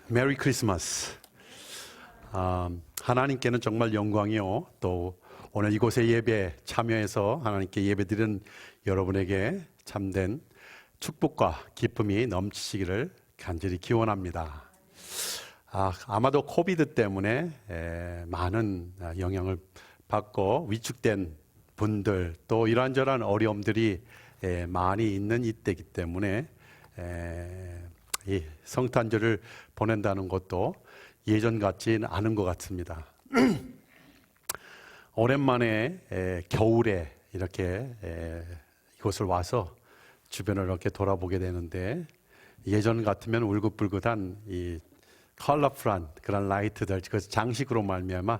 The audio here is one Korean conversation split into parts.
메리 크리스마스. 하나님께는 정말 영광이요. 또 오늘 이곳에 예배 참여해서 하나님께 예배드리는 여러분에게 참된 축복과 기쁨이 넘치시기를 간절히 기원합니다. 아마도 코비드 때문에 많은 영향을 받고 위축된 분들, 또 이러한저러한 어려움들이 많이 있는 이때이기 때문에 이 성탄절을 보낸다는 것도 예전 같지는 않은 것 같습니다. 오랜만에 겨울에 이렇게 이곳을 와서 주변을 이렇게 돌아보게 되는데, 예전 같으면 울긋불긋한 이 컬러풀한 그런 라이트들, 그 장식으로 말미암아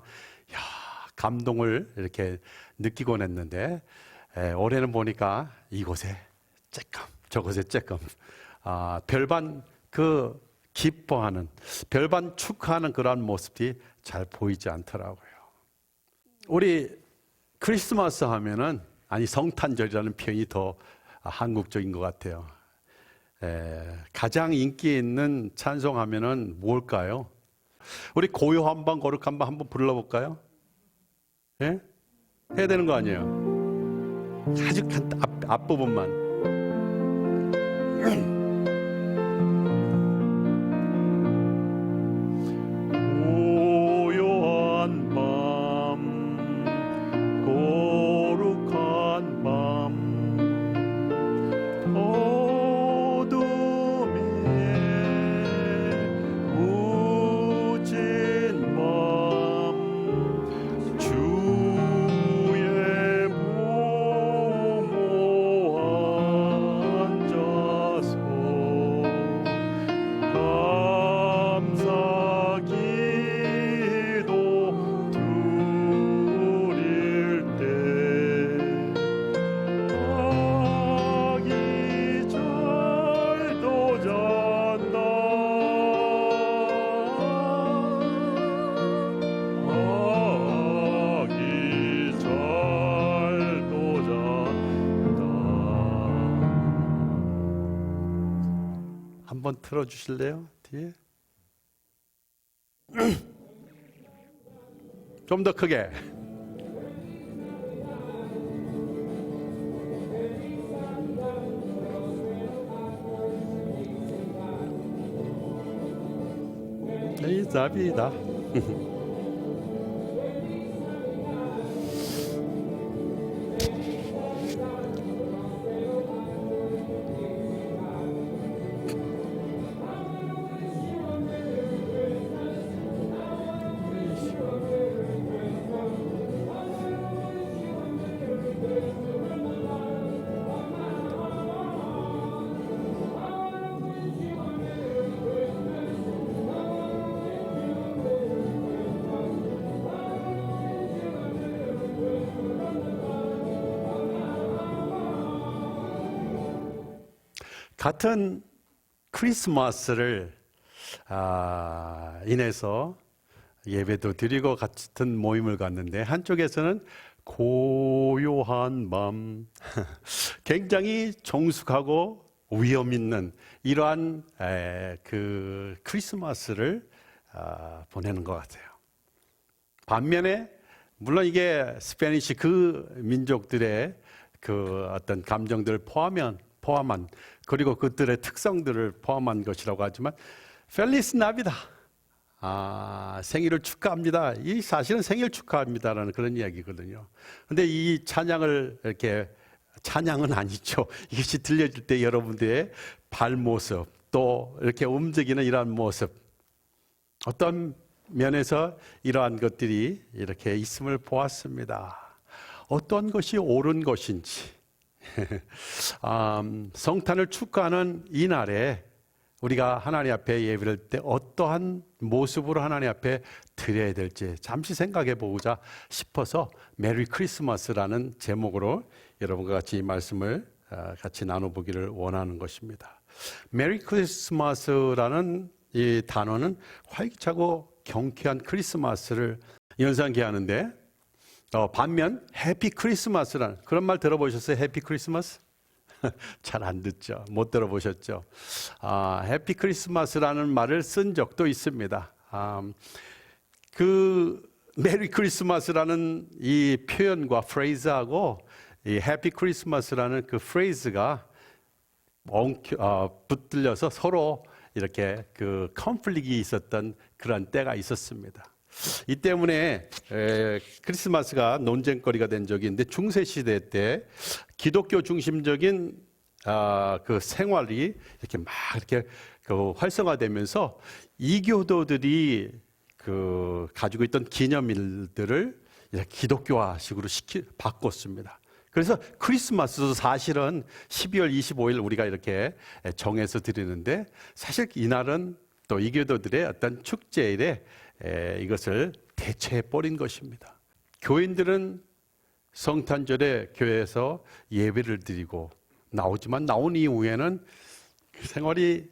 감동을 이렇게 느끼곤 했는데, 올해는 보니까 이곳에 쬐끔 저곳에 쬐끔 별반 그 기뻐하는, 별반 축하하는 그러한 모습이 잘 보이지 않더라고요. 우리 크리스마스 하면은, 성탄절이라는 표현이 더 한국적인 것 같아요. 가장 인기 있는 찬송하면은 뭘까요? 우리 고요 한번 거룩 한번 불러볼까요? 예? 해야 되는 거 아니에요? 아주 앞부분만. 고요한 밤, 거룩한 밤, 어둠에 묻힌 밤, 주의 부모 앉아서 감사 기도 드릴 때, 아기 잘도 잔다, 아기 잘도 잔다. 한번 틀어주실래요? 뒤에 좀 더 크게. 이사비다. 같은 크리스마스를 인해서 예배도 드리고 같은 모임을 갔는데, 한쪽에서는 고요한 밤, 굉장히 정숙하고 위험 있는 이러한 그 크리스마스를 보내는 것 같아요. 반면에 물론 이게 스페니시 그 민족들의 그 어떤 감정들을 포함한, 그리고 그들의 특성들을 포함한 것이라고 하지만, 펠리스 나비다, 생일을 축하합니다, 이 사실은 생일 축하합니다라는 그런 이야기거든요. 근데 이 찬양을 이렇게, 찬양은 아니죠, 이것이 들려줄 때 여러분들의 발모습, 또 이렇게 움직이는 이러한 모습, 어떤 면에서 이러한 것들이 이렇게 있음을 보았습니다. 어떤 것이 옳은 것인지, 성탄을 축하하는 이 날에 우리가 하나님 앞에 예배를 때 어떠한 모습으로 하나님 앞에 드려야 될지 잠시 생각해 보고자 싶어서 메리 크리스마스라는 제목으로 여러분과 같이 이 말씀을 같이 나눠보기를 원하는 것입니다. 메리 크리스마스라는 이 단어는 활기차고 경쾌한 크리스마스를 연상케 하는데, 반면 해피 크리스마스라는 그런 말 들어보셨어요? 해피 크리스마스? 잘 안 듣죠. 못 들어보셨죠? 해피 크리스마스라는 말을 쓴 적도 있습니다. 그 메리 크리스마스라는 이 표현과 프레이즈하고 이 해피 크리스마스라는 그 프레이즈가 붙들려서 서로 이렇게 그 컨플릭이 있었던 그런 때가 있었습니다. 이 때문에 크리스마스가 논쟁거리가 된 적이 있는데, 중세 시대 때 기독교 중심적인 그 생활이 이렇게 막 이렇게 그 활성화되면서 이교도들이 그 가지고 있던 기념일들을 이렇게 기독교화식으로 바꿨습니다. 그래서 크리스마스도 사실은 12월 25일 우리가 이렇게 정해서 드리는데, 사실 이날은 또 이교도들의 어떤 축제일에 이것을 대체해 버린 것입니다. 교인들은 성탄절에 교회에서 예배를 드리고 나오지만, 나온 이후에는 생활이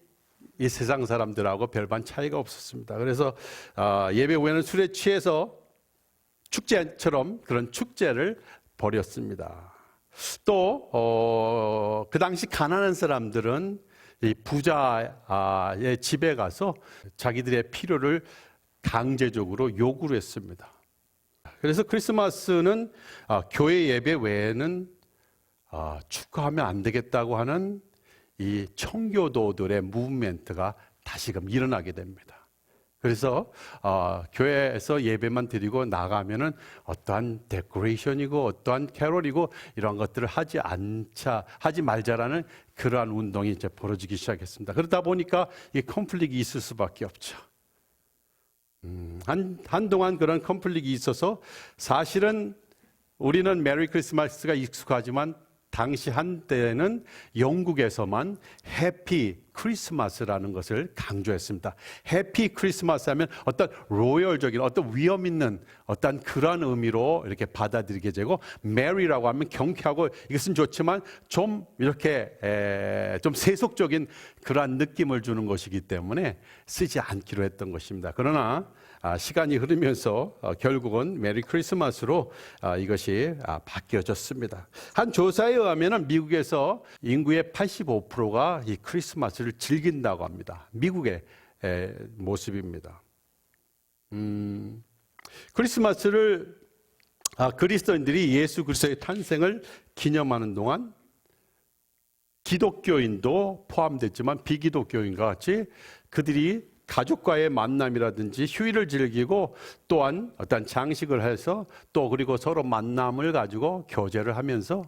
이 세상 사람들하고 별반 차이가 없었습니다. 그래서 예배 후에는 술에 취해서 축제처럼 그런 축제를 벌였습니다. 또 그 당시 가난한 사람들은 이 부자의 집에 가서 자기들의 필요를 강제적으로 요구를 했습니다. 그래서 크리스마스는 교회 예배 외에는 축하하면 안 되겠다고 하는 이 청교도들의 무브멘트가 다시금 일어나게 됩니다. 그래서 교회에서 예배만 드리고 나가면은 어떠한 데코레이션이고 어떠한 캐롤이고 이런 것들을 하지 말자라는 그러한 운동이 이제 벌어지기 시작했습니다. 그러다 보니까 이 컨플릭이 있을 수밖에 없죠. 한동안 그런 컨플릭이 있어서, 사실은 우리는 메리 크리스마스가 익숙하지만 당시 한때는 영국에서만 해피 크리스마스라는 것을 강조했습니다. 해피 크리스마스 하면 어떤 로열적인, 어떤 위험 있는 어떤 그런 의미로 이렇게 받아들이게 되고, 메리라고 하면 경쾌하고 이것은 좋지만 좀 이렇게 좀 세속적인 그러한 느낌을 주는 것이기 때문에 쓰지 않기로 했던 것입니다. 그러나 시간이 흐르면서 결국은 메리 크리스마스로 이것이 바뀌어졌습니다. 한 조사에 의하면 미국에서 인구의 85%가 이 크리스마스를 즐긴다고 합니다. 미국의 모습입니다. 크리스마스를 그리스도인들이 예수 그리스도의 탄생을 기념하는 동안 기독교인도 포함됐지만 비기독교인과 같이 그들이 가족과의 만남이라든지 휴일을 즐기고, 또한 어떤 장식을 해서 또 그리고 서로 만남을 가지고 교제를 하면서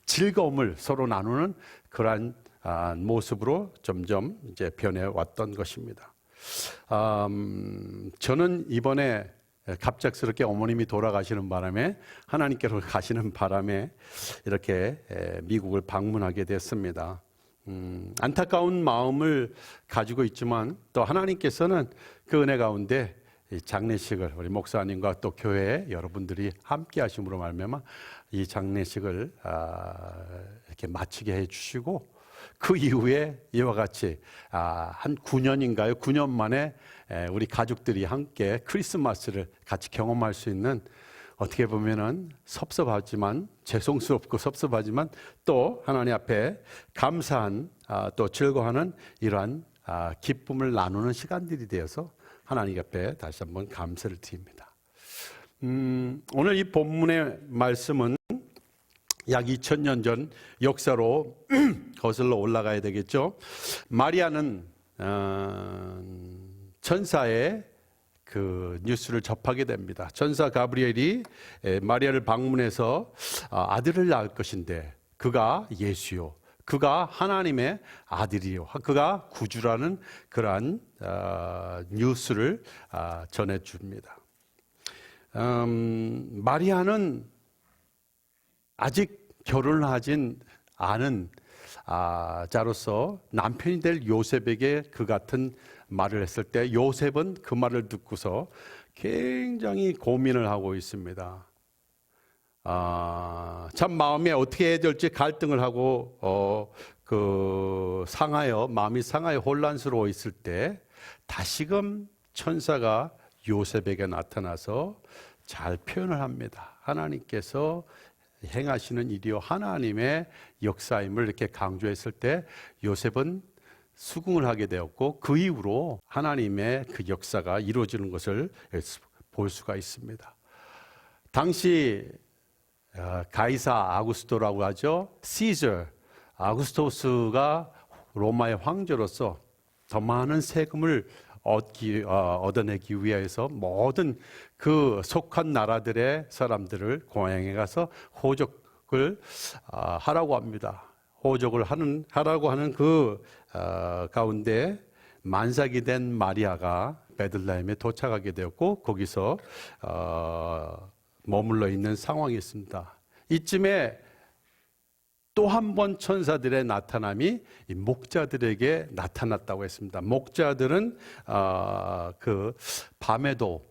즐거움을 서로 나누는 그러한 모습으로 점점 이제 변해왔던 것입니다. 저는 이번에 갑작스럽게 어머님이 돌아가시는 바람에, 하나님께로 가시는 바람에 이렇게 미국을 방문하게 됐습니다. 안타까운 마음을 가지고 있지만, 또 하나님께서는 그 은혜 가운데 이 장례식을 우리 목사님과 또 교회 여러분들이 함께 하심으로 말미암아 이 장례식을 이렇게 마치게 해주시고, 그 이후에 이와 같이 한 9년인가요? 9년 만에 우리 가족들이 함께 크리스마스를 같이 경험할 수 있는, 어떻게 보면은 섭섭하지만, 죄송스럽고 섭섭하지만 또 하나님 앞에 감사한, 또 즐거워하는 이러한 기쁨을 나누는 시간들이 되어서 하나님 앞에 다시 한번 감사를 드립니다. 오늘 이 본문의 말씀은 약 2000년 전 역사로 거슬러 올라가야 되겠죠. 마리아는 천사의 그 뉴스를 접하게 됩니다. 천사 가브리엘이 마리아를 방문해서 아들을 낳을 것인데 그가 예수요, 그가 하나님의 아들이요, 그가 구주라는 그러한 뉴스를 전해줍니다. 마리아는 아직 결혼을 하진 않은 자로서 남편이 될 요셉에게 그 같은 말을 했을 때, 요셉은 그 말을 듣고서 굉장히 고민을 하고 있습니다. 참 마음에 어떻게 해야 될지 갈등을 하고 마음이 상하여 혼란스러워 있을 때 다시금 천사가 요셉에게 나타나서 잘 표현을 합니다. 하나님께서 행하시는 일이요 하나님의 역사임을 이렇게 강조했을 때 요셉은 수긍을 하게 되었고 그 이후로 하나님의 그 역사가 이루어지는 것을 볼 수가 있습니다. 당시 가이사 아구스토라고 하죠. 시저 아구스토스가 로마의 황제로서 더 많은 세금을 얻어내기 위해서 모든 그 속한 나라들의 사람들을 고향에 가서 호적을 하라고 합니다. 호적을 하라고 하는 그 가운데 만삭이 된 마리아가 베들레헴에 도착하게 되었고 거기서 머물러 있는 상황이 있습니다. 이쯤에 또 한 번 천사들의 나타남이 이 목자들에게 나타났다고 했습니다. 목자들은 그 밤에도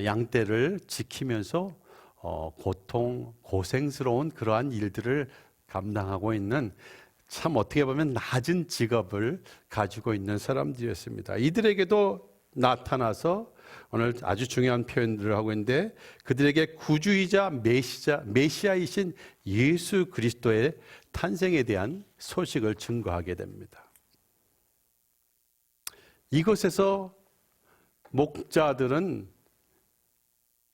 양떼를 지키면서 고생스러운 그러한 일들을 감당하고 있는 참 어떻게 보면 낮은 직업을 가지고 있는 사람들이었습니다. 이들에게도 나타나서 오늘 아주 중요한 표현들을 하고 있는데 그들에게 구주이자 메시아이신 예수 그리스도의 탄생에 대한 소식을 증거하게 됩니다. 이것에서 목자들은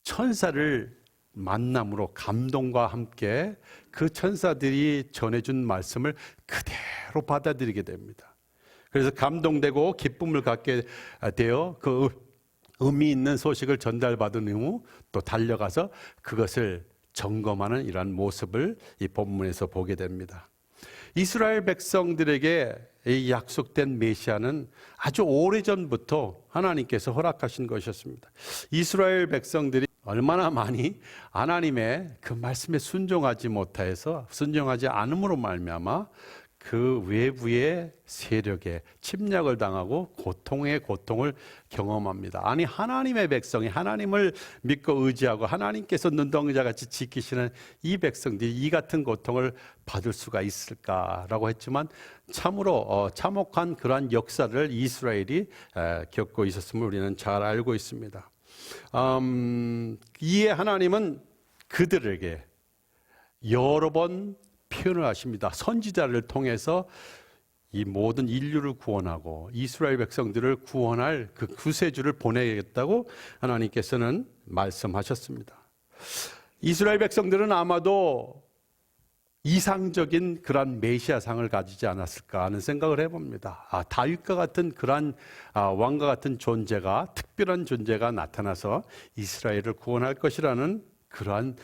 천사를 만남으로 감동과 함께 그 천사들이 전해준 말씀을 그대로 받아들이게 됩니다. 그래서 감동되고 기쁨을 갖게 되어 그 의미 있는 소식을 전달받은 후 또 달려가서 그것을 점검하는 이러한 모습을 이 본문에서 보게 됩니다. 이스라엘 백성들에게 이 약속된 메시아는 아주 오래전부터 하나님께서 허락하신 것이었습니다. 이스라엘 백성들이 얼마나 많이 하나님의 그 말씀에 순종하지 않음으로 말미암아 그 외부의 세력에 침략을 당하고 고통의 고통을 경험합니다. 아니 하나님의 백성이 하나님을 믿고 의지하고 하나님께서 눈동자같이 지키시는 이 백성들이 이 같은 고통을 받을 수가 있을까라고 했지만 참으로 참혹한 그러한 역사를 이스라엘이 겪고 있었음을 우리는 잘 알고 있습니다. 이에 하나님은 그들에게 여러 번 표현을 하십니다. 선지자를 통해서 이 모든 인류를 구원하고 이스라엘 백성들을 구원할 그 구세주를 보내겠다고 하나님께서는 말씀하셨습니다. 이스라엘 백성들은 아마도 이상적인 그런 메시아상을 가지지 않았을까 하는 생각을 해봅니다. 다윗과 같은 그런 왕과 같은 존재가 특별한 존재가 나타나서 이스라엘을 구원할 것이라는 그러한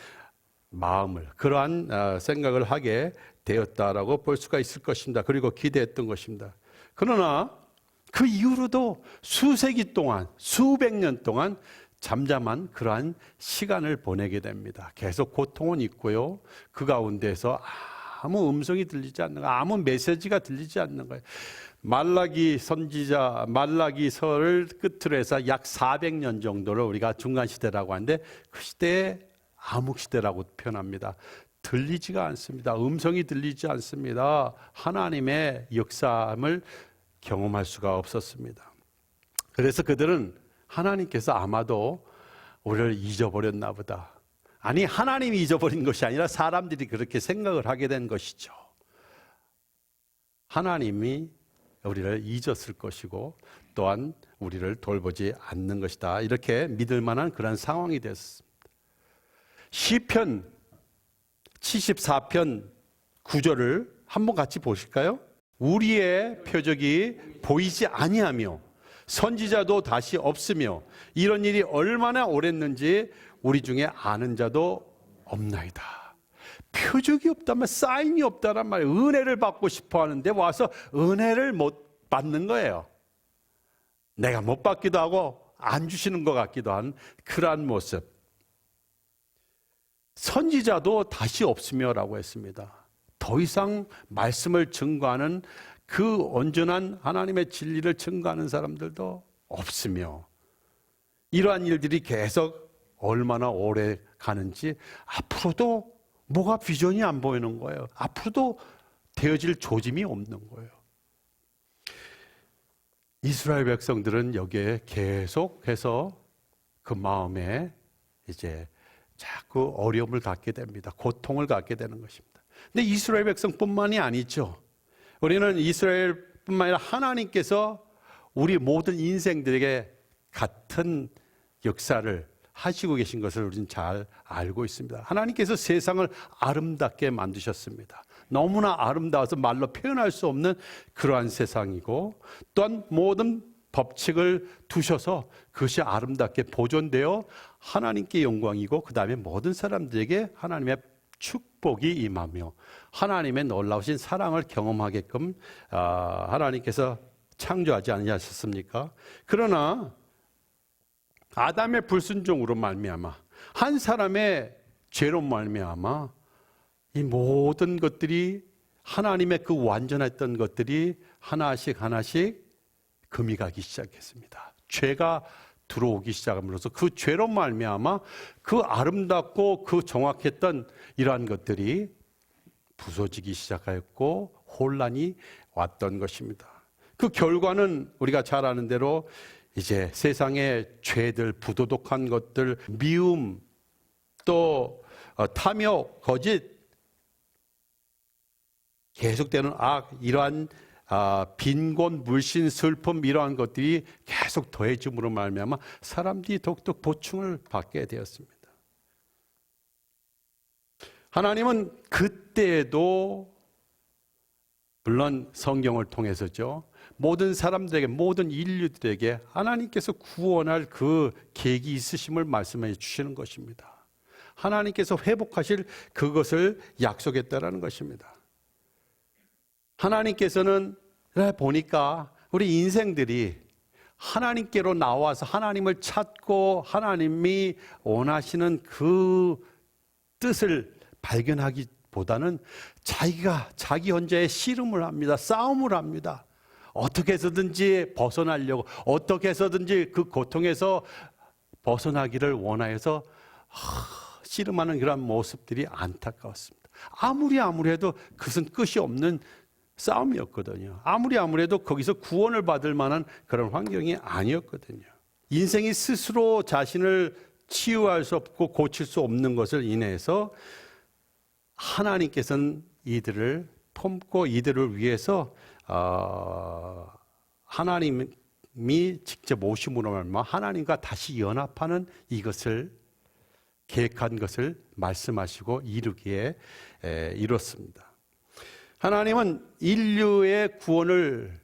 마음을 그러한 생각을 하게 되었다라고 볼 수가 있을 것입니다. 그리고 기대했던 것입니다. 그러나 그 이후로도 수세기 동안 수백 년 동안 잠잠한 그러한 시간을 보내게 됩니다. 계속 고통은 있고요. 그 가운데서 아무 음성이 들리지 않는 거예요. 아무 메시지가 들리지 않는 거예요. 말라기 선지자 말라기서를 끝으로 해서 약 400년 정도를 우리가 중간시대라고 하는데 그 시대에 암흑시대라고 표현합니다. 들리지가 않습니다. 음성이 들리지 않습니다. 하나님의 역사함을 경험할 수가 없었습니다. 그래서 그들은 하나님께서 아마도 우리를 잊어버렸나 보다. 아니 하나님이 잊어버린 것이 아니라 사람들이 그렇게 생각을 하게 된 것이죠. 하나님이 우리를 잊었을 것이고 또한 우리를 돌보지 않는 것이다. 이렇게 믿을 만한 그런 상황이 됐습니다. 시편 74편 9절을 한번 같이 보실까요? 우리의 표적이 보이지 아니하며 선지자도 다시 없으며 이런 일이 얼마나 오랬는지 우리 중에 아는 자도 없나이다. 표적이 없다면 사인이 없다란 말이에요. 은혜를 받고 싶어 하는데 와서 은혜를 못 받는 거예요. 내가 못 받기도 하고 안 주시는 것 같기도 한 그러한 모습. 선지자도 다시 없으며 라고 했습니다. 더 이상 말씀을 증거하는 그 온전한 하나님의 진리를 증거하는 사람들도 없으며 이러한 일들이 계속 얼마나 오래 가는지 앞으로도 뭐가 비전이 안 보이는 거예요. 앞으로도 되어질 조짐이 없는 거예요. 이스라엘 백성들은 여기에 계속해서 그 마음에 이제 자꾸 어려움을 갖게 됩니다. 고통을 갖게 되는 것입니다. 근데 이스라엘 백성뿐만이 아니죠. 우리는 이스라엘뿐만 아니라 하나님께서 우리 모든 인생들에게 같은 역사를 하시고 계신 것을 우리는 잘 알고 있습니다. 하나님께서 세상을 아름답게 만드셨습니다. 너무나 아름다워서 말로 표현할 수 없는 그러한 세상이고, 또한 모든 법칙을 두셔서 그것이 아름답게 보존되어 하나님께 영광이고, 그 다음에 모든 사람들에게 하나님의 축복이 임하며 하나님의 놀라우신 사랑을 경험하게끔 하나님께서 창조하지 않으셨습니까? 그러나 아담의 불순종으로 말미암아, 한 사람의 죄로 말미암아 이 모든 것들이, 하나님의 그 완전했던 것들이 하나씩 금이 가기 시작했습니다. 죄가 들어오기 시작함으로써 그 죄로 말미암아 그 아름답고 그 정확했던 이러한 것들이 부서지기 시작하였고 혼란이 왔던 것입니다. 그 결과는 우리가 잘 아는 대로 이제 세상의 죄들, 부도덕한 것들, 미움, 또 탐욕, 거짓, 계속되는 악, 이러한 빈곤, 물신, 슬픔, 이러한 것들이 계속 더해짐으로 말미암아 사람들이 더욱더 고충을 받게 되었습니다. 하나님은 그때에도 물론 성경을 통해서죠, 모든 사람들에게, 모든 인류들에게 하나님께서 구원할 그 계획이 있으심을 말씀해 주시는 것입니다. 하나님께서 회복하실 그것을 약속했다라는 것입니다. 하나님께서는 보니까 우리 인생들이 하나님께로 나와서 하나님을 찾고 하나님이 원하시는 그 뜻을 발견하기보다는 자기 혼자의 씨름을 합니다. 싸움을 합니다. 어떻게 해서든지 벗어나려고, 어떻게 해서든지 그 고통에서 벗어나기를 원하여서 씨름하는 그런 모습들이 안타까웠습니다. 아무리 해도 그것은 끝이 없는 싸움이었거든요. 아무리 해도 거기서 구원을 받을 만한 그런 환경이 아니었거든요. 인생이 스스로 자신을 치유할 수 없고 고칠 수 없는 것을 인해서 하나님께서는 이들을 품고 이들을 위해서 하나님이 직접 오심으로 말미암아 하나님과 다시 연합하는 이것을 계획한 것을 말씀하시고 이루기에 이뤘습니다. 하나님은 인류의 구원을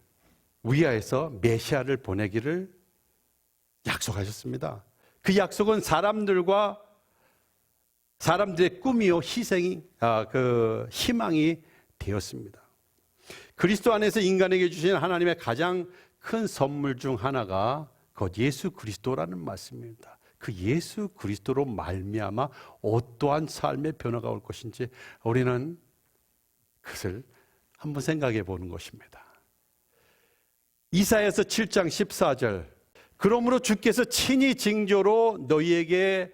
위하여서 메시아를 보내기를 약속하셨습니다. 그 약속은 사람들의 꿈이요 희생이 희망이 되었습니다. 그리스도 안에서 인간에게 주신 하나님의 가장 큰 선물 중 하나가 곧 예수 그리스도라는 말씀입니다. 그 예수 그리스도로 말미암아 어떠한 삶의 변화가 올 것인지 우리는 그것을 한번 생각해 보는 것입니다. 이사야서 7장 14절, 그러므로 주께서 친히 징조로 너희에게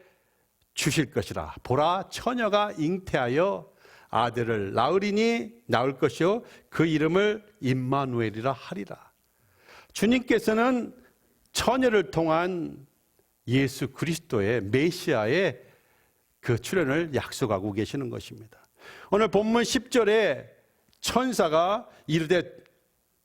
주실 것이라. 보라, 처녀가 잉태하여 아들을 낳으리니 낳을 것이요 그 이름을 임마누엘이라 하리라. 주님께서는 처녀를 통한 예수 그리스도의 메시아의 그 출현을 약속하고 계시는 것입니다. 오늘 본문 10절에 천사가 이르되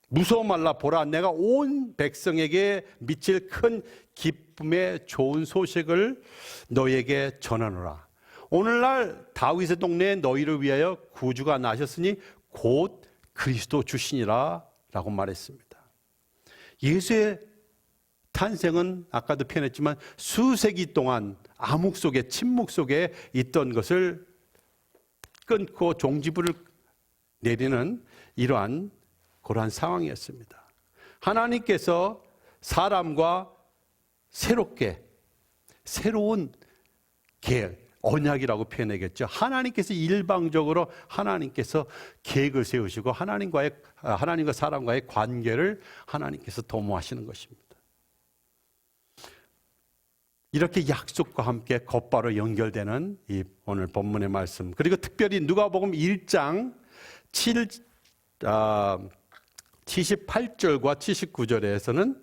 무서워 말라, 보라 내가 온 백성에게 미칠 큰 기쁨의 좋은 소식을 너희에게 전하노라. 오늘날 다윗의 동네에 너희를 위하여 구주가 나셨으니 곧 그리스도 주시니라 라고 말했습니다. 예수의 탄생은 아까도 표현했지만 수세기 동안 암흑 속에, 침묵 속에 있던 것을 끊고 종지부를 내리는 이러한 그러한 상황이었습니다. 하나님께서 사람과 새로운 계획, 언약이라고 표현하겠죠. 하나님께서 일방적으로 하나님께서 계획을 세우시고 하나님과 사람과의 관계를 하나님께서 도모하시는 것입니다. 이렇게 약속과 함께 곧바로 연결되는 이 오늘 본문의 말씀, 그리고 특별히 누가복음 1장 78절과 79절에서는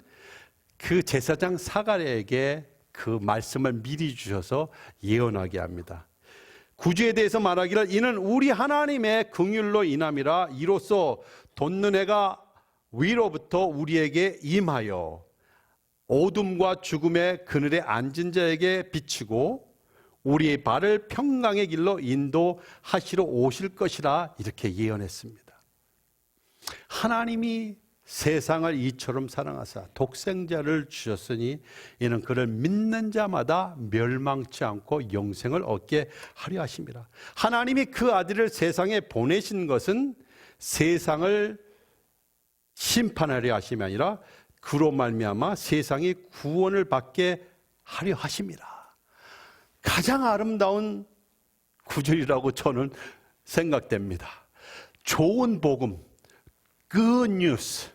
그 제사장 사가랴에게 그 말씀을 미리 주셔서 예언하게 합니다. 9주에 대해서 말하기를 이는 우리 하나님의 긍휼로 인함이라 이로써 돋는 해가 위로부터 우리에게 임하여 어둠과 죽음의 그늘에 앉은 자에게 비치고 우리의 발을 평강의 길로 인도하시러 오실 것이라 이렇게 예언했습니다. 하나님이 세상을 이처럼 사랑하사 독생자를 주셨으니 이는 그를 믿는 자마다 멸망치 않고 영생을 얻게 하려 하심이라. 하나님이 그 아들을 세상에 보내신 것은 세상을 심판하려 하심이 아니라 그로 말미암아 세상이 구원을 받게 하려 하심이라. 가장 아름다운 구절이라고 저는 생각됩니다. 좋은 복음, good news,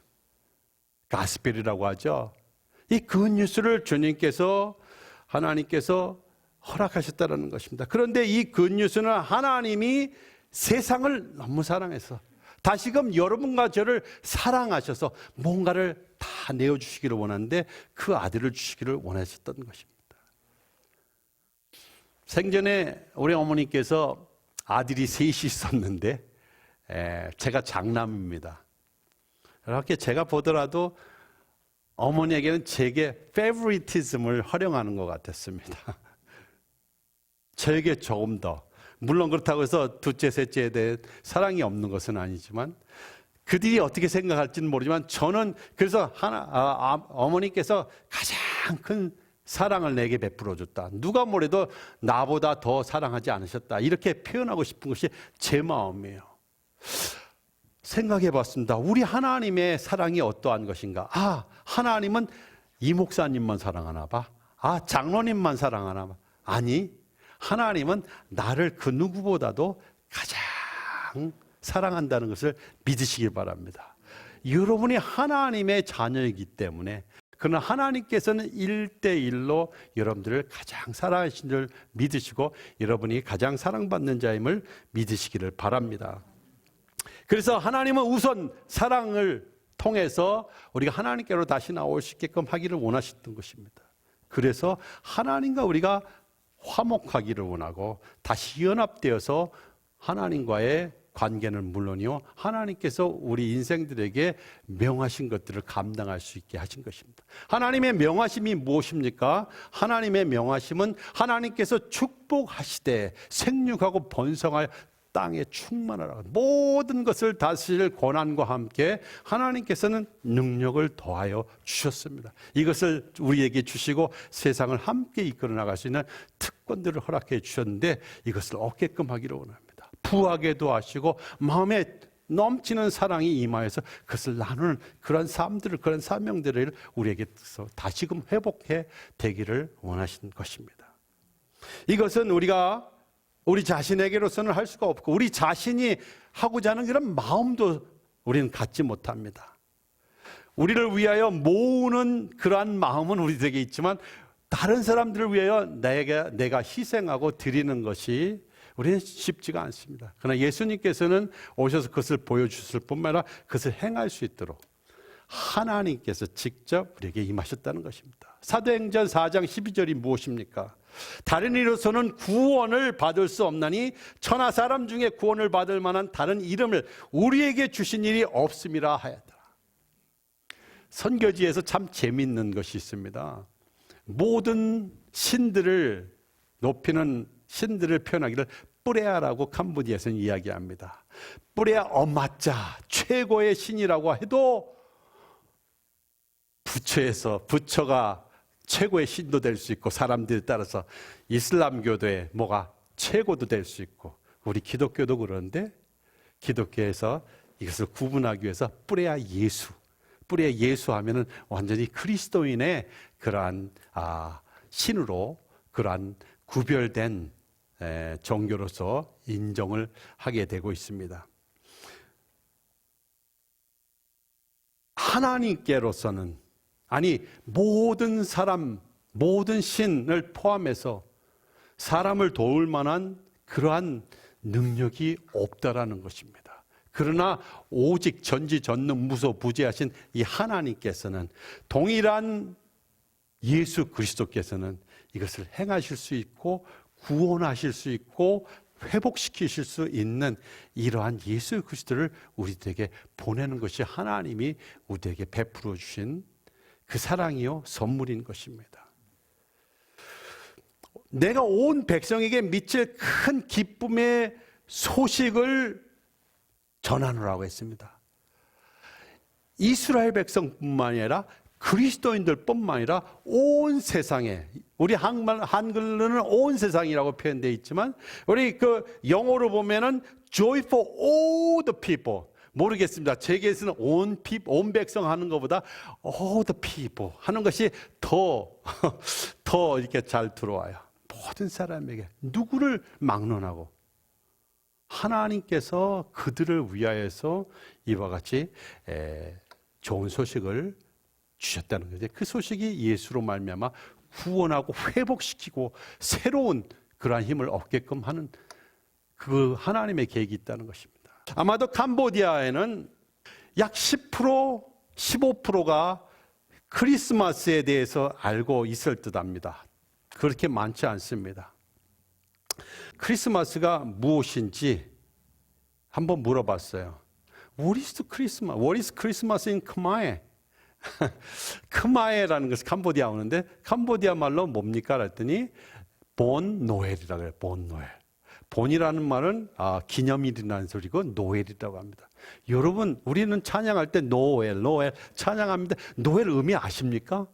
가스펠이라고 하죠. 이 good news를 주님께서 하나님께서 허락하셨다는 것입니다. 그런데 이 good news는 하나님이 세상을 너무 사랑해서 다시금 여러분과 저를 사랑하셔서 뭔가를 다 내어주시기를 원하는데 그 아들을 주시기를 원하셨던 것입니다. 생전에 우리 어머니께서 아들이 셋이 있었는데 제가 장남입니다. 이렇게 제가 보더라도 어머니에게는 제게 페이보리티즘을 활용하는 것 같았습니다. 저에게 조금 더, 물론 그렇다고 해서 둘째, 셋째에 대해 사랑이 없는 것은 아니지만 그들이 어떻게 생각할지는 모르지만 저는 그래서 어머니께서 가장 큰 사랑을 내게 베풀어 줬다. 누가 뭐래도 나보다 더 사랑하지 않으셨다. 이렇게 표현하고 싶은 것이 제 마음이에요. 생각해 봤습니다. 우리 하나님의 사랑이 어떠한 것인가? 하나님은 이 목사님만 사랑하나 봐. 장로님만 사랑하나 봐. 아니, 하나님은 나를 그 누구보다도 가장 사랑한다는 것을 믿으시길 바랍니다. 여러분이 하나님의 자녀이기 때문에 그러나 하나님께서는 1대1로 여러분들을 가장 사랑하신 줄 믿으시고 여러분이 가장 사랑받는 자임을 믿으시기를 바랍니다. 그래서 하나님은 우선 사랑을 통해서 우리가 하나님께로 다시 나올 수 있게끔 하기를 원하셨던 것입니다. 그래서 하나님과 우리가 화목하기를 원하고 다시 연합되어서 하나님과의 관계는 물론이요, 하나님께서 우리 인생들에게 명하신 것들을 감당할 수 있게 하신 것입니다. 하나님의 명하심이 무엇입니까? 하나님의 명하심은 하나님께서 축복하시되 생육하고 번성하여 땅에 충만하라. 모든 것을 다스릴 권한과 함께 하나님께서는 능력을 더하여 주셨습니다. 이것을 우리에게 주시고 세상을 함께 이끌어 나갈 수 있는 특권들을 허락해 주셨는데 이것을 얻게끔 하기를 원합니다. 부하게도 하시고 마음에 넘치는 사랑이 임하여서 그것을 나누는 그런 삶들을, 그런 사명들을 우리에게서 다시금 회복해 되기를 원하신 것입니다. 이것은 우리 자신에게로서는 할 수가 없고 우리 자신이 하고자 하는 그런 마음도 우리는 갖지 못합니다. 우리를 위하여 모으는 그러한 마음은 우리에게 있지만 다른 사람들을 위하여 내가 희생하고 드리는 것이 우리는 쉽지가 않습니다. 그러나 예수님께서는 오셔서 그것을 보여주실 뿐만 아니라 그것을 행할 수 있도록 하나님께서 직접 우리에게 임하셨다는 것입니다. 사도행전 4장 12절이 무엇입니까? 다른 이로서는 구원을 받을 수 없나니 천하 사람 중에 구원을 받을 만한 다른 이름을 우리에게 주신 일이 없음이라 하였더라. 선교지에서 참 재미있는 것이 있습니다. 모든 신들을 높이는 신들을 표현하기를 뿌레아라고 캄보디아에서는 이야기합니다. 뿌레아 엄마자 최고의 신이라고 해도 부처가 최고의 신도 될 수 있고 사람들에 따라서 이슬람교도의 뭐가 최고도 될 수 있고 우리 기독교도 그런데 기독교에서 이것을 구분하기 위해서 뿌레아 예수 하면은 완전히 그리스도인의 그러한 신으로 그러한 구별된 종교로서 인정을 하게 되고 있습니다. 하나님께로서는 모든 사람, 모든 신을 포함해서 사람을 도울 만한 그러한 능력이 없다라는 것입니다. 그러나 오직 전지전능무소부재하신 이 하나님께서는 동일한 예수 그리스도께서는 이것을 행하실 수 있고 구원하실 수 있고 회복시키실 수 있는 이러한 예수 그리스도를 우리들에게 보내는 것이 하나님이 우리에게 베풀어 주신 그 사랑이요 선물인 것입니다. 내가 온 백성에게 미칠 큰 기쁨의 소식을 전하노라고 했습니다. 이스라엘 백성뿐만 아니라 그리스도인들뿐만 아니라 온 세상에, 우리 한글로는 온 세상이라고 표현되어 있지만 우리 그 영어로 보면은 joy for all the people. 모르겠습니다. 제게서는 온 백성 하는 것보다 all the people 하는 것이 더 이렇게 잘 들어와요. 모든 사람에게 누구를 막론하고 하나님께서 그들을 위하여서 이와 같이 좋은 소식을 주셨다는 거죠. 그 소식이 예수로 말미암아 구원하고 회복시키고 새로운 그러한 힘을 얻게끔 하는 그 하나님의 계획이 있다는 것입니다. 아마도 캄보디아에는 약 10%, 15%가 크리스마스에 대해서 알고 있을 듯합니다. 그렇게 많지 않습니다. 크리스마스가 무엇인지 한번 물어봤어요. What is Christmas? What is Christmas in Khmer? 크마에라는 것은 캄보디아 오는데 캄보디아 말로 뭡니까? 그랬더니 본 노엘이라고 해요. 본 노엘. 본이라는 말은 기념일이라는 소리고 노엘이라고 합니다. 여러분 우리는 찬양할 때 노엘 찬양합니다. 노엘 의미 아십니까?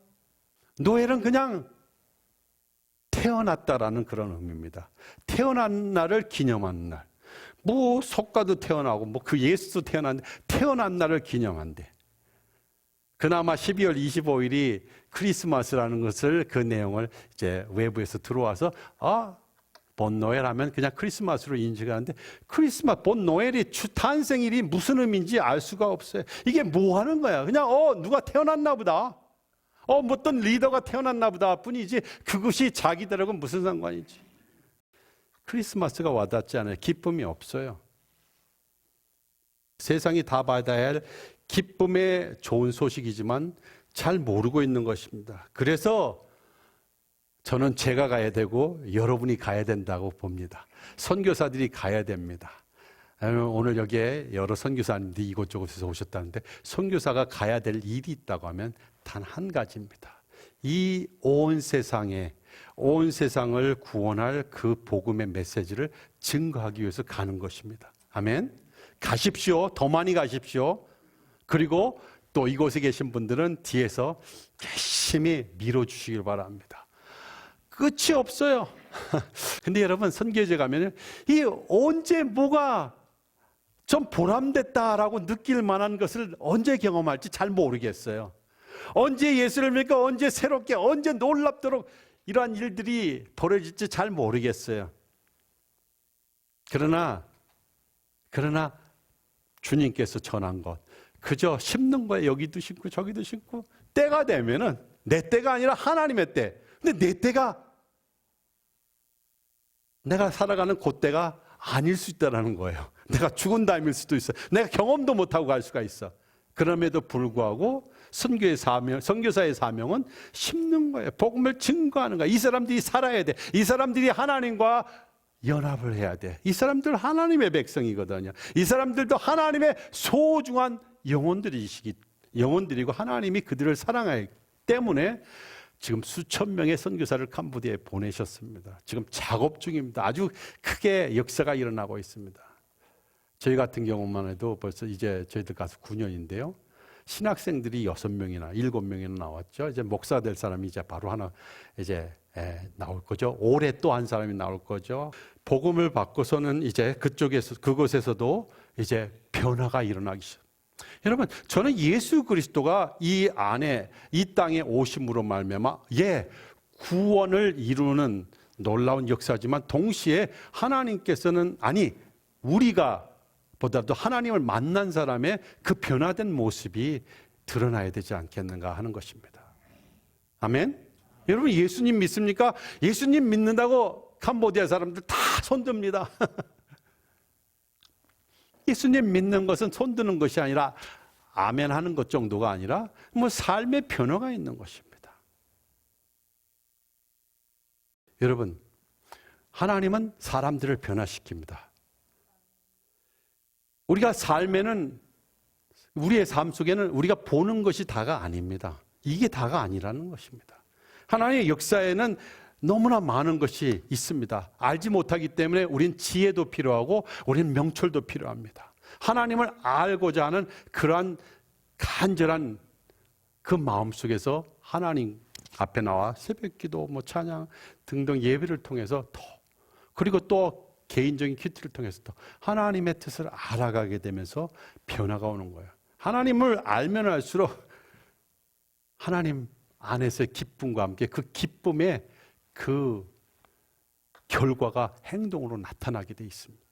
노엘은 그냥 태어났다라는 그런 의미입니다. 태어난 날을 기념하는 날. 뭐 석가도 태어나고 뭐 그 예수도 태어났는데 태어난 날을 기념한대. 그나마 12월 25일이 크리스마스라는 것을 그 내용을 이제 외부에서 들어와서 본 노엘 하면 그냥 크리스마스로 인식하는데 본 노엘이 탄생일이 무슨 의미인지 알 수가 없어요. 이게 뭐 하는 거야? 그냥 누가 태어났나 보다. 어떤 리더가 태어났나 보다 뿐이지 그것이 자기들하고 무슨 상관이지. 크리스마스가 와닿지 않아요. 기쁨이 없어요. 세상이 다 받아야 할 기쁨의 좋은 소식이지만 잘 모르고 있는 것입니다. 그래서 저는 제가 가야 되고 여러분이 가야 된다고 봅니다. 선교사들이 가야 됩니다. 오늘 여기에 여러 선교사님들이 이곳저곳에서 오셨다는데 선교사가 가야 될 일이 있다고 하면 단 한 가지입니다. 이 온 세상을 구원할 그 복음의 메시지를 증거하기 위해서 가는 것입니다. 아멘. 가십시오. 더 많이 가십시오. 그리고 또 이곳에 계신 분들은 뒤에서 열심히 밀어주시길 바랍니다. 끝이 없어요. 근데 여러분 선교제 가면 언제 뭐가 좀 보람됐다라고 느낄 만한 것을 언제 경험할지 잘 모르겠어요. 언제 예수를 믿고 언제 새롭게 언제 놀랍도록 이러한 일들이 벌어질지 잘 모르겠어요. 그러나 주님께서 전한 것 그저 심는 거예요. 여기도 심고 저기도 심고 때가 되면은 내 때가 아니라 하나님의 때. 근데 내 때가 내가 살아가는 그 때가 아닐 수 있다는 거예요. 내가 죽은 다음일 수도 있어. 내가 경험도 못하고 갈 수가 있어. 그럼에도 불구하고 선교사의 사명은 심는 거예요. 복음을 증거하는 거예요. 이 사람들이 살아야 돼. 이 사람들이 하나님과 연합을 해야 돼. 이 사람들 하나님의 백성이거든요. 이 사람들도 하나님의 소중한 영혼들이고 하나님이 그들을 사랑하기 때문에 지금 수천 명의 선교사를 캄보디아에 보내셨습니다. 지금 작업 중입니다. 아주 크게 역사가 일어나고 있습니다. 저희 같은 경우만 해도 벌써 이제 저희들 가서 9년인데요. 신학생들이 6명이나 7명이나 나왔죠. 이제 목사 될 사람이 이제 바로 하나 이제 나올 거죠. 올해 또 한 사람이 나올 거죠. 복음을 받고서는 이제 그곳에서도 이제 변화가 일어나기 시작. 여러분, 저는 예수 그리스도가 이 안에 이 땅에 오심으로 말미암아 구원을 이루는 놀라운 역사지만 동시에 하나님께서는 우리가 보다도 하나님을 만난 사람의 그 변화된 모습이 드러나야 되지 않겠는가 하는 것입니다. 아멘. 여러분 예수님 믿습니까? 예수님 믿는다고 캄보디아 사람들 다 손듭니다. 예수님 믿는 것은 손드는 것이 아니라 아멘 하는 것 정도가 아니라 삶의 변화가 있는 것입니다. 여러분, 하나님은 사람들을 변화시킵니다. 우리가 삶에는, 우리의 삶 속에는 우리가 보는 것이 다가 아닙니다. 이게 다가 아니라는 것입니다. 하나님의 역사에는 너무나 많은 것이 있습니다. 알지 못하기 때문에 우린 지혜도 필요하고 우리는 명철도 필요합니다. 하나님을 알고자 하는 그러한 간절한 그 마음 속에서 하나님 앞에 나와 새벽기도, 찬양 등등 예배를 통해서 그리고 또 개인적인 큐티를 통해서 또 하나님의 뜻을 알아가게 되면서 변화가 오는 거예요. 하나님을 알면 알수록 하나님 안에서의 기쁨과 함께 그 기쁨의 그 결과가 행동으로 나타나게 돼 있습니다.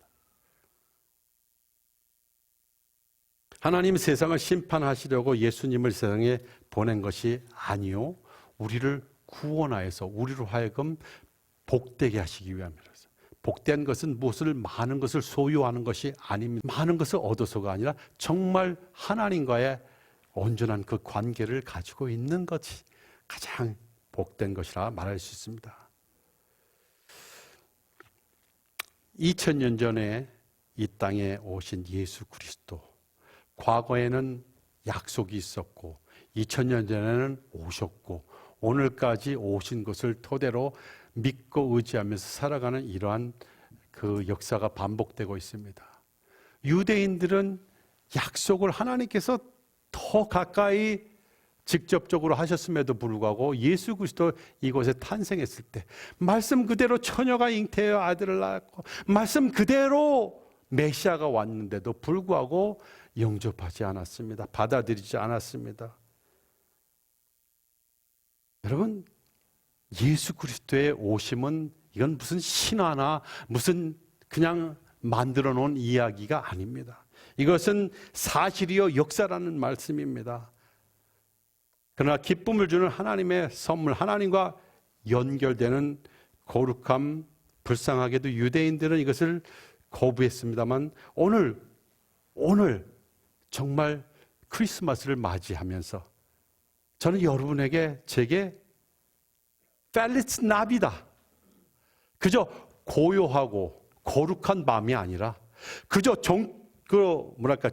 하나님 세상을 심판하시려고 예수님을 세상에 보낸 것이 아니요, 우리를 구원하여서 우리로 하여금 복되게 하시기 위함이라서. 복된 것은 무엇을 많은 것을 소유하는 것이 아닙니다. 많은 것을 얻어서가 아니라 정말 하나님과의 온전한 그 관계를 가지고 있는 것이 가장 복된 것이라 말할 수 있습니다. 2000년 전에 이 땅에 오신 예수 그리스도, 과거에는 약속이 있었고 2000년 전에는 오셨고 오늘까지 오신 것을 토대로 믿고 의지하면서 살아가는 이러한 그 역사가 반복되고 있습니다. 유대인들은 약속을 하나님께서 더 가까이 직접적으로 하셨음에도 불구하고 예수 그리스도 이곳에 탄생했을 때 말씀 그대로 처녀가 잉태하여 아들을 낳았고 말씀 그대로 메시아가 왔는데도 불구하고 영접하지 않았습니다. 받아들이지 않았습니다. 여러분, 예수 그리스도의 오심은 이건 무슨 신화나 무슨 그냥 만들어 놓은 이야기가 아닙니다. 이것은 사실이요 역사라는 말씀입니다. 그러나 기쁨을 주는 하나님의 선물, 하나님과 연결되는 거룩함, 불쌍하게도 유대인들은 이것을 거부했습니다만 오늘 정말 크리스마스를 맞이하면서 저는 여러분에게 제게 펠리츠 나비다, 그저 고요하고 거룩한 밤이 아니라 그저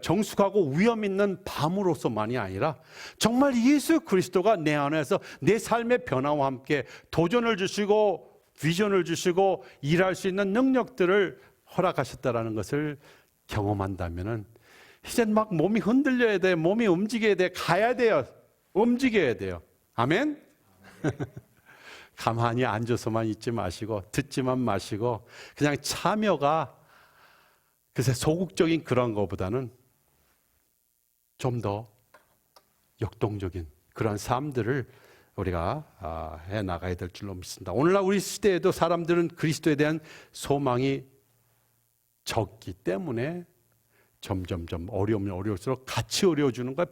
정숙하고 위험 있는 밤으로서만이 아니라 정말 예수 그리스도가 내 안에서 내 삶의 변화와 함께 도전을 주시고 비전을 주시고 일할 수 있는 능력들을 허락하셨다라는 것을 경험한다면은 이제 막 몸이 흔들려야 돼, 몸이 움직여야 돼, 가야 돼요, 움직여야 돼요. 아멘? 가만히 앉아서만 있지 마시고 듣지만 마시고 그냥 참여가 글쎄 소극적인 그런 것보다는 좀 더 역동적인 그런 삶들을 우리가 해 나가야 될 줄로 믿습니다. 오늘날 우리 시대에도 사람들은 그리스도에 대한 소망이 적기 때문에 점점점 어려우면 어려울수록 같이 어려워주는 거야.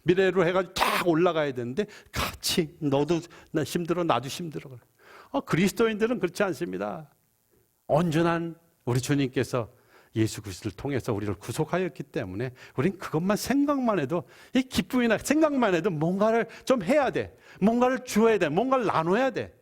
미래로 해가지고 딱 올라가야 되는데 같이 너도 나 힘들어 나도 힘들어. 그리스도인들은 그렇지 않습니다. 온전한 우리 주님께서 예수 그리스도를 통해서 우리를 구속하였기 때문에 우린 그것만 생각만 해도 이 기쁨이나 생각만 해도 뭔가를 좀 해야 돼. 뭔가를 주어야 돼. 뭔가를 나눠야 돼.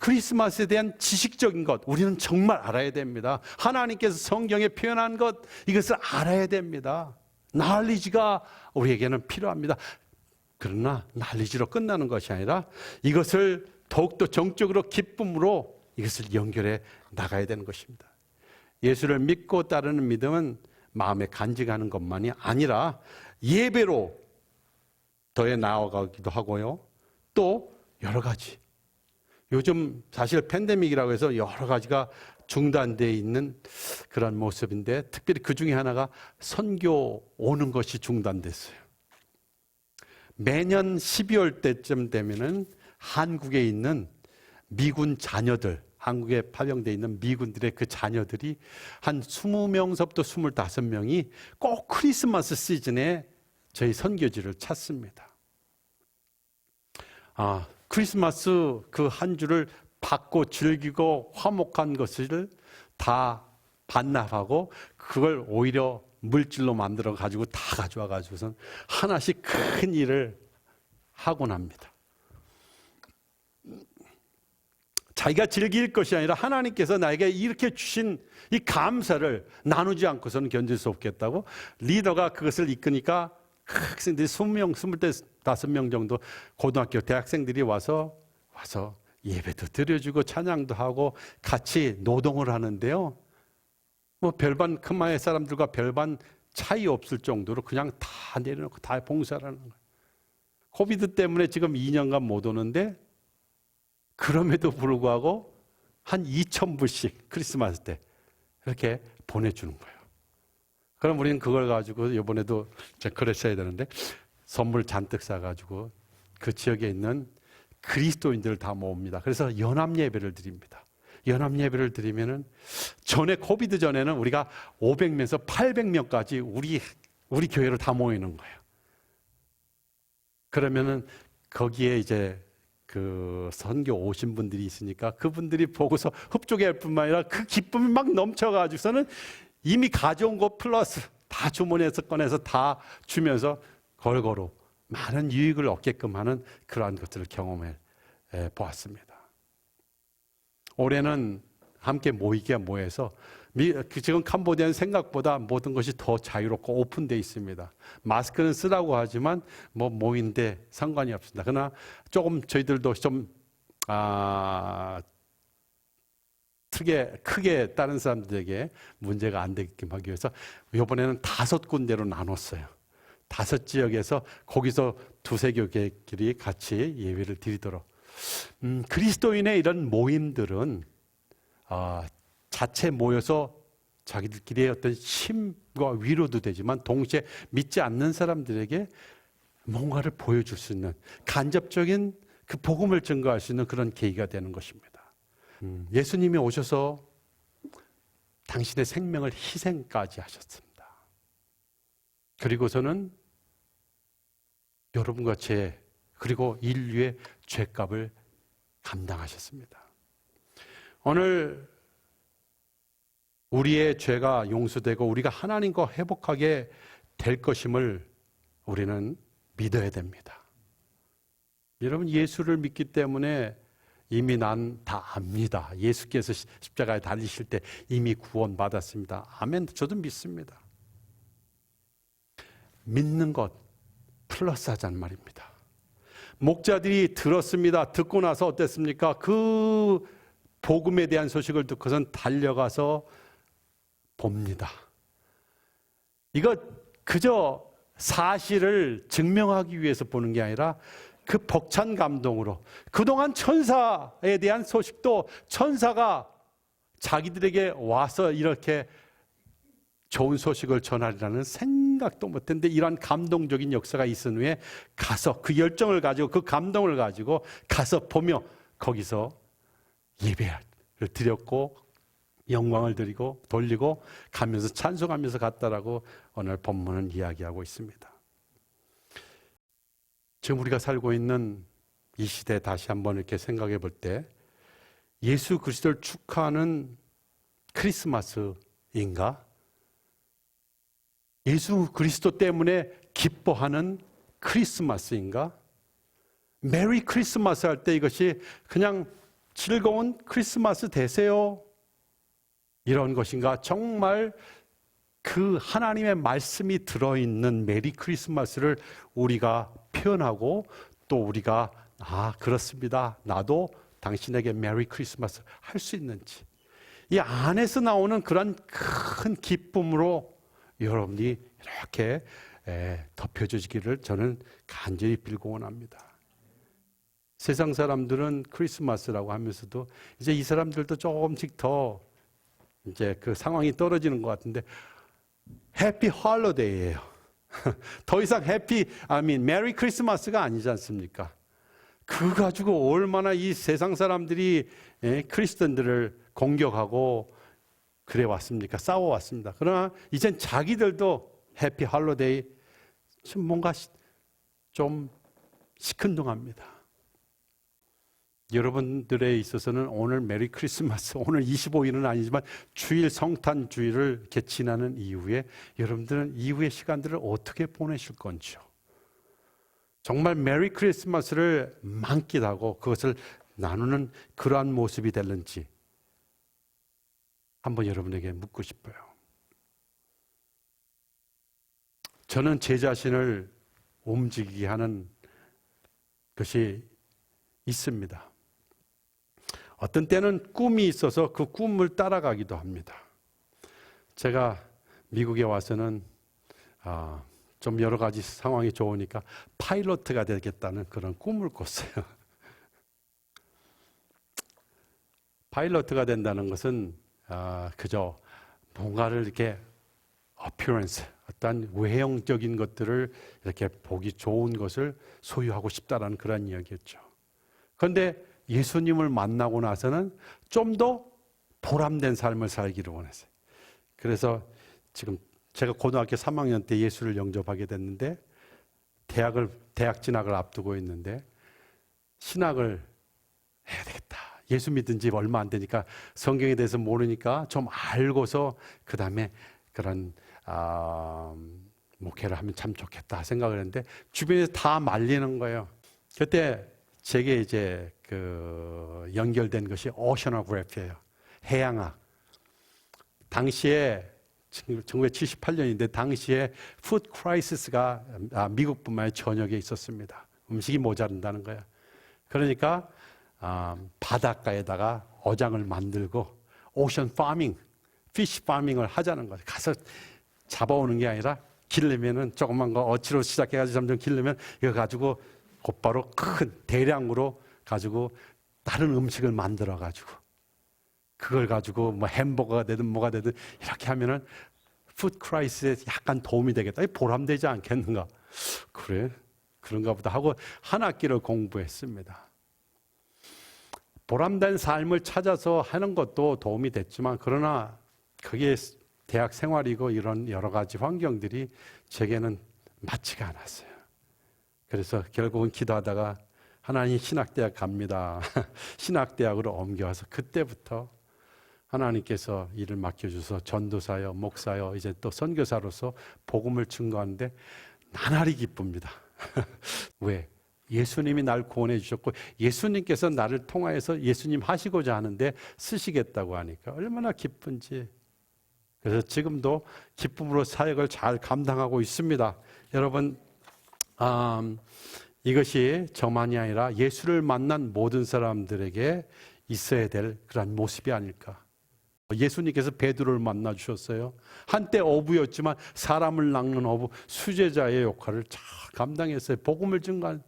크리스마스에 대한 지식적인 것 우리는 정말 알아야 됩니다. 하나님께서 성경에 표현한 것 이것을 알아야 됩니다. 날리지가 우리에게는 필요합니다. 그러나 날리지로 끝나는 것이 아니라 이것을 더욱더 정적으로 기쁨으로 이것을 연결해 나가야 되는 것입니다. 예수를 믿고 따르는 믿음은 마음에 간직하는 것만이 아니라 예배로 더해 나아가기도 하고요. 또 여러 가지 요즘 사실 팬데믹이라고 해서 여러 가지가 중단되어 있는 그런 모습인데 특별히 그 중에 하나가 선교 오는 것이 중단됐어요. 매년 12월 때쯤 되면은 한국에 있는 미군 자녀들, 한국에 파병되어 있는 미군들의 그 자녀들이 한 20명서부터 25명이 꼭 크리스마스 시즌에 저희 선교지를 찾습니다. 크리스마스 그 한 주를 받고 즐기고 화목한 것을 다 반납하고 그걸 오히려 물질로 만들어 가지고 다 가져와 가지고선 하나씩 큰 일을 하곤 합니다. 자기가 즐길 것이 아니라 하나님께서 나에게 이렇게 주신 이 감사를 나누지 않고서는 견딜 수 없겠다고 리더가 그것을 이끄니까 학생들이 20명, 25명 정도 고등학교 대학생들이 와서 예배도 드려주고 찬양도 하고 같이 노동을 하는데요. 뭐 별반 큰마을 사람들과 별반 차이 없을 정도로 그냥 다 내려놓고 다 봉사를 하는 거예요. 코비드 때문에 지금 2년간 못 오는데 그럼에도 불구하고 한 2,000불씩 크리스마스 때 이렇게 보내주는 거예요. 그럼 우리는 그걸 가지고 이번에도 그랬어야 되는데 선물 잔뜩 사가지고 그 지역에 있는 그리스도인들을 다 모읍니다. 그래서 연합 예배를 드립니다. 연합 예배를 드리면은 전에 코비드 전에는 우리가 500명에서 800명까지 우리 교회로 다 모이는 거예요. 그러면은 거기에 이제 그 선교 오신 분들이 있으니까 그분들이 보고서 흡족해할 뿐만 아니라 그 기쁨이 막 넘쳐가지고서는 이미 가져온 거 플러스 다 주머니에서 꺼내서 다 주면서 골고루 많은 유익을 얻게끔 하는 그러한 것들을 경험해 보았습니다. 올해는 함께 모여서 지금 캄보디아는 생각보다 모든 것이 더 자유롭고 오픈되어 있습니다. 마스크는 쓰라고 하지만 모이는데 상관이 없습니다. 그러나 조금 저희들도 좀 크게 다른 사람들에게 문제가 안 되게끔 하기 위해서 이번에는 5군데로 나눴어요. 5지역에서 거기서 2-3교회끼리 같이 예배를 드리도록. 그리스도인의 이런 모임들은 자체 모여서 자기들끼리의 어떤 힘과 위로도 되지만 동시에 믿지 않는 사람들에게 뭔가를 보여줄 수 있는 간접적인 그 복음을 증거할 수 있는 그런 계기가 되는 것입니다. 예수님이 오셔서 당신의 생명을 희생까지 하셨습니다. 그리고서는 여러분과 그리고 인류의 죄값을 감당하셨습니다. 오늘 우리의 죄가 용서되고 우리가 하나님과 회복하게 될 것임을 우리는 믿어야 됩니다. 여러분, 예수를 믿기 때문에 이미 난 다 압니다. 예수께서 십자가에 달리실 때 이미 구원받았습니다. 아멘. 저도 믿습니다. 믿는 것 플러스 하자는 말입니다. 목자들이 들었습니다. 듣고 나서 어땠습니까? 그 복음에 대한 소식을 듣고선 달려가서 봅니다. 이거 그저 사실을 증명하기 위해서 보는 게 아니라 그 벅찬 감동으로 그동안 천사에 대한 소식도 천사가 자기들에게 와서 이렇게 좋은 소식을 전하리라는 생각도 못했는데 이러한 감동적인 역사가 있은 후에 가서 그 열정을 가지고 그 감동을 가지고 가서 보며 거기서 예배를 드렸고 영광을 드리고 돌리고 가면서 찬송하면서 갔다라고 오늘 본문은 이야기하고 있습니다. 지금 우리가 살고 있는 이 시대 다시 한번 이렇게 생각해 볼 때 예수 그리스도를 축하하는 크리스마스인가? 예수 그리스도 때문에 기뻐하는 크리스마스인가? 메리 크리스마스 할 때 이것이 그냥 즐거운 크리스마스 되세요 이런 것인가? 정말 그 하나님의 말씀이 들어있는 메리 크리스마스를 우리가 표현하고 또 우리가 그렇습니다. 나도 당신에게 메리 크리스마스 할 수 있는지 이 안에서 나오는 그런 큰 기쁨으로 여러분이 이렇게 덮여주시기를 저는 간절히 빌고 원합니다. 세상 사람들은 크리스마스라고 하면서도 이제 이 사람들도 조금씩 더 이제 그 상황이 떨어지는 것 같은데 해피 홀리데이예요. 더 이상 메리 크리스마스가 아니지 않습니까? 그거 가지고 얼마나 이 세상 사람들이 크리스천들을 공격하고 그래 왔습니까? 싸워 왔습니다. 그러나 이젠 자기들도 해피 홀리데이 뭔가 좀 시큰둥합니다. 여러분들에 있어서는 오늘 메리 크리스마스, 오늘 25일은 아니지만 주일 성탄 주일을 이렇게 지나는 이후에 여러분들은 이후의 시간들을 어떻게 보내실 건지요? 정말 메리 크리스마스를 만끽하고 그것을 나누는 그러한 모습이 될는지 한번 여러분에게 묻고 싶어요. 저는 제 자신을 움직이게 하는 것이 있습니다. 어떤 때는 꿈이 있어서 그 꿈을 따라가기도 합니다. 제가 미국에 와서는 좀 여러 가지 상황이 좋으니까 파일로트가 되겠다는 그런 꿈을 꿨어요. 파일로트가 된다는 것은 그저 뭔가를 이렇게 appearance, 어떤 외형적인 것들을 이렇게 보기 좋은 것을 소유하고 싶다라는 그런 이야기였죠. 그런데 예수님을 만나고 나서는 좀 더 보람된 삶을 살기를 원했어요. 그래서 지금 제가 고등학교 3학년 때 예수를 영접하게 됐는데 대학 진학을 앞두고 있는데 신학을 해야 되겠다. 예수 믿은 지 얼마 안 되니까 성경에 대해서 모르니까 좀 알고서 그 다음에 그런 목회를 하면 참 좋겠다 생각을 했는데 주변에서 다 말리는 거예요. 그때 제게 이제 그 연결된 것이 오셔너그래피예요. 해양학. 당시에 1978년인데 당시에 푸드 크라이시스가 미국뿐만 아니라 전역에 있었습니다. 음식이 모자란다는 거예요. 그러니까 바닷가에다가 어장을 만들고 오션 파밍, 피시 파밍을 하자는 거예요. 가서 잡아오는 게 아니라 기르면은 조그만 거 어치로 시작해가지고 점점 기르면 이거 가지고 곧바로 큰 대량으로 가지고 다른 음식을 만들어 가지고 그걸 가지고 뭐 햄버거가 되든 뭐가 되든 이렇게 하면은 푸드 크라이시스에 약간 도움이 되겠다. 보람되지 않겠는가? 그래? 그런가 보다 하고 한 학기를 공부했습니다. 보람된 삶을 찾아서 하는 것도 도움이 됐지만 그러나 그게 대학 생활이고 이런 여러 가지 환경들이 제게는 맞지가 않았어요. 그래서 결국은 기도하다가 하나님 신학대학 갑니다. 신학대학으로 옮겨와서 그때부터 하나님께서 일을 맡겨주셔서 전도사요, 목사요, 이제 또 선교사로서 복음을 증거하는데 나날이 기쁩니다. 왜? 예수님이 날 구원해 주셨고 예수님께서 나를 통하여서 예수님 하시고자 하는데 쓰시겠다고 하니까 얼마나 기쁜지. 그래서 지금도 기쁨으로 사역을 잘 감당하고 있습니다. 여러분, 이것이 저만이 아니라 예수를 만난 모든 사람들에게 있어야 될 그런 모습이 아닐까. 예수님께서 베드로를 만나 주셨어요. 한때 어부였지만 사람을 낚는 어부, 수제자의 역할을 잘 감당했어요. 복음을 증거한.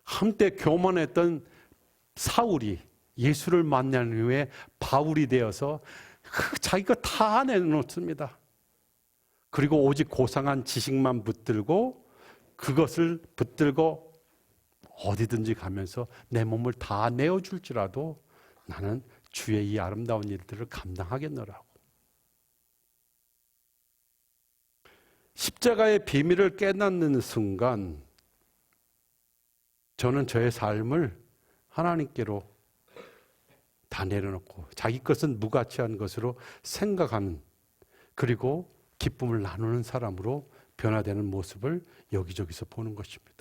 한때 교만했던 사울이 예수를 만난 후에 바울이 되어서 자기 거 다 내놓습니다. 그리고 오직 고상한 지식만 붙들고 그것을 붙들고 어디든지 가면서 내 몸을 다 내어줄지라도 나는 주의 이 아름다운 일들을 감당하겠노라고. 십자가의 비밀을 깨닫는 순간 저는 저의 삶을 하나님께로 다 내려놓고 자기 것은 무가치한 것으로 생각하는, 그리고 기쁨을 나누는 사람으로 변화되는 모습을 여기저기서 보는 것입니다.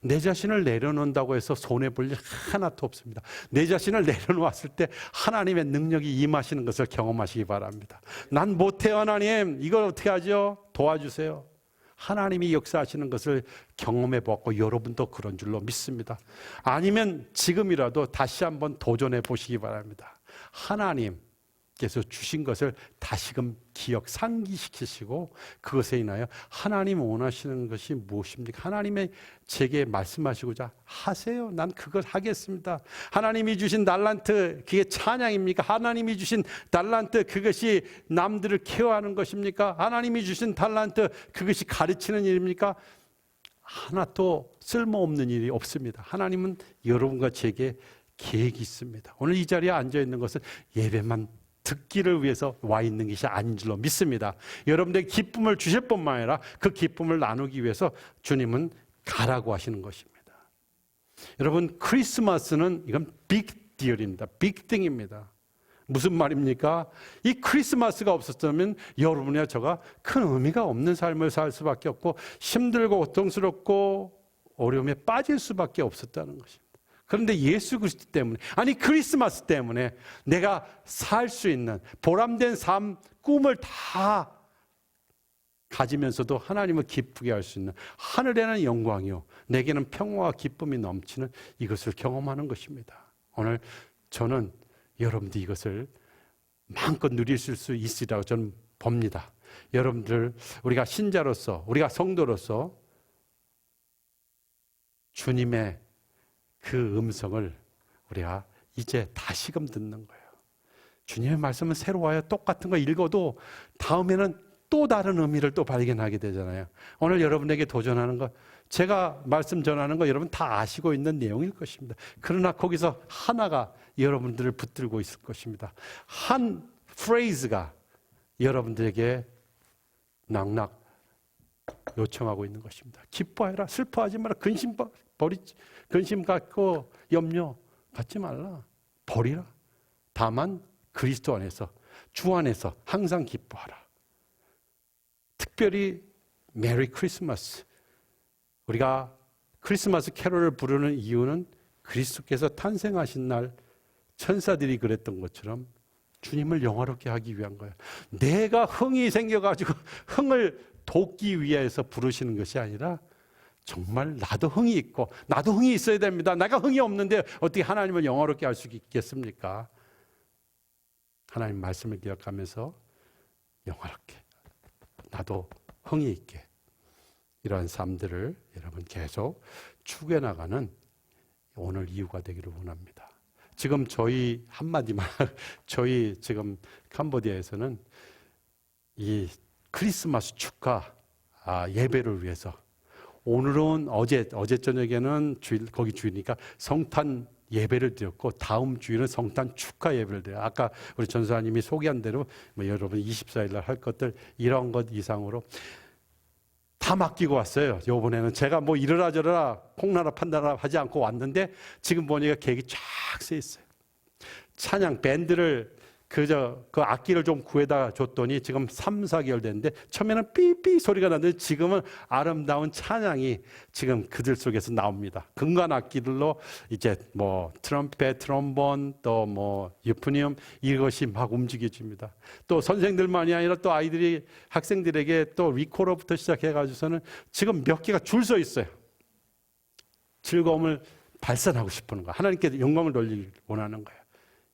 내 자신을 내려놓는다고 해서 손해볼 일 하나도 없습니다. 내 자신을 내려놓았을 때 하나님의 능력이 임하시는 것을 경험하시기 바랍니다. 난 못해요 하나님, 이걸 어떻게 하죠? 도와주세요. 하나님이 역사하시는 것을 경험해 보았고 여러분도 그런 줄로 믿습니다. 아니면 지금이라도 다시 한번 도전해 보시기 바랍니다. 하나님께서 주신 것을 다시금 기억 상기시키시고 그것에 인하여 하나님 원하시는 것이 무엇입니까? 하나님의 제게 말씀하시고자 하세요. 난 그걸 하겠습니다. 하나님이 주신 달란트 그게 찬양입니까? 하나님이 주신 달란트 그것이 남들을 케어하는 것입니까? 하나님이 주신 달란트 그것이 가르치는 일입니까? 하나도 쓸모없는 일이 없습니다. 하나님은 여러분과 제게 계획이 있습니다. 오늘 이 자리에 앉아 있는 것은 예배만 듣기를 위해서 와 있는 것이 아닌 줄로 믿습니다. 여러분들에게 기쁨을 주실 뿐만 아니라 그 기쁨을 나누기 위해서 주님은 가라고 하시는 것입니다. 여러분, 크리스마스는 이건 빅 딜입니다. 빅 띵입니다. 무슨 말입니까? 이 크리스마스가 없었다면 여러분이나 저가 큰 의미가 없는 삶을 살 수밖에 없고 힘들고 고통스럽고 어려움에 빠질 수밖에 없었다는 것입니다. 그런데 예수 그리스도 때문에, 아니 크리스마스 때문에 내가 살 수 있는 보람된 삶, 꿈을 다 가지면서도 하나님을 기쁘게 할 수 있는, 하늘에는 영광이요 내게는 평화와 기쁨이 넘치는 이것을 경험하는 것입니다. 오늘 저는 여러분들이 이것을 마음껏 누리실 수 있으리라고 저는 봅니다. 여러분들, 우리가 신자로서, 우리가 성도로서 주님의 그 음성을 우리가 이제 다시금 듣는 거예요. 주님의 말씀은 새로워요. 똑같은 거 읽어도 다음에는 또 다른 의미를 또 발견하게 되잖아요. 오늘 여러분에게 도전하는 거, 제가 말씀 전하는 거 여러분 다 아시고 있는 내용일 것입니다. 그러나 거기서 하나가 여러분들을 붙들고 있을 것입니다. 한 프레이즈가 여러분들에게 낙낙 요청하고 있는 것입니다. 기뻐해라, 슬퍼하지 마라, 근심 갖고 염려 갖지 말라, 버리라. 다만 그리스도 안에서, 주 안에서 항상 기뻐하라. 특별히 메리 크리스마스, 우리가 크리스마스 캐롤을 부르는 이유는 그리스도께서 탄생하신 날 천사들이 그랬던 것처럼 주님을 영화롭게 하기 위한 거예요. 내가 흥이 생겨가지고 흥을 돋기 위해서 부르시는 것이 아니라 정말 나도 흥이 있고 나도 흥이 있어야 됩니다. 내가 흥이 없는데 어떻게 하나님을 영화롭게 할 수 있겠습니까? 하나님 말씀을 기억하면서 영화롭게, 나도 흥이 있게, 이러한 삶들을 여러분 계속 추구해 나가는 오늘 이유가 되기를 원합니다. 지금 저희 한마디만, 저희 지금 캄보디아에서는 이 크리스마스 축하 예배를 위해서, 오늘은 어제 저녁에는 거기 주일이니까 성탄 예배를 드렸고, 다음 주일은 성탄 축하 예배를 드려요. 아까 우리 전사님이 소개한 대로 여러분 24일 날 할 것들, 이런 것 이상으로 다 맡기고 왔어요. 요번에는 제가 이러라 저러라 콩나라 판다라 하지 않고 왔는데, 지금 보니까 계획이 쫙 써 있어요. 찬양 밴드를 그 악기를 좀 구해다 줬더니 지금 3, 4개월 됐는데, 처음에는 삐삐 소리가 나는데 지금은 아름다운 찬양이 지금 그들 속에서 나옵니다. 금관 악기들로 이제 트럼펫, 트럼본, 또 유프니움, 이것이 막 움직여집니다. 또 선생들만이 아니라 또 아이들이, 학생들에게 또 리코더부터 시작해가지고서는 지금 몇 개가 줄 서 있어요. 즐거움을 발산하고 싶은 거야. 하나님께 영광을 돌리길 원하는 거예요.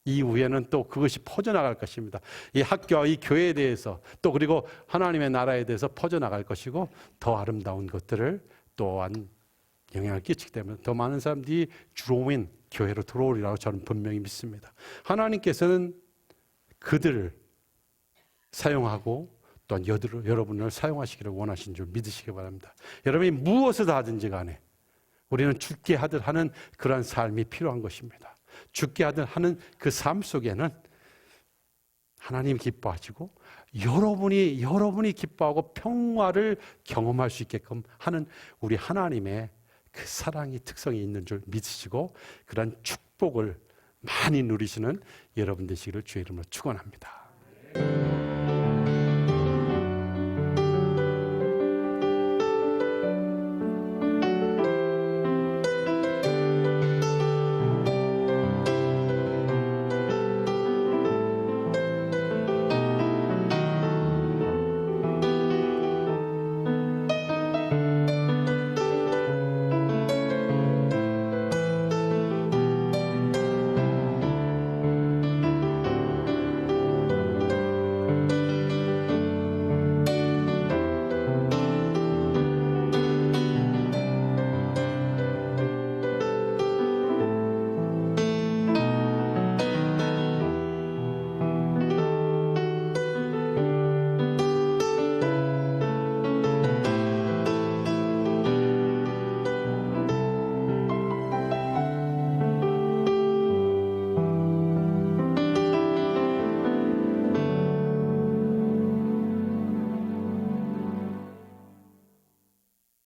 이후에는 또 그것이 퍼져나갈 것입니다. 이 학교와 이 교회에 대해서, 또 그리고 하나님의 나라에 대해서 퍼져나갈 것이고, 더 아름다운 것들을 또한 영향을 끼치기 때문에 더 많은 사람들이 주로인 교회로 들어오리라고 저는 분명히 믿습니다. 하나님께서는 그들을 사용하고 또한 여러분을 사용하시기를 원하신 줄 믿으시기 바랍니다. 여러분이 무엇을 하든지 간에 우리는 죽게 하는 그러한 삶이 필요한 것입니다. 죽게 하는 그 삶 속에는 하나님 기뻐하시고 여러분이 기뻐하고 평화를 경험할 수 있게끔 하는 우리 하나님의 그 사랑이, 특성이 있는 줄 믿으시고, 그런 축복을 많이 누리시는 여러분 되시기를 주의 이름으로 축원합니다.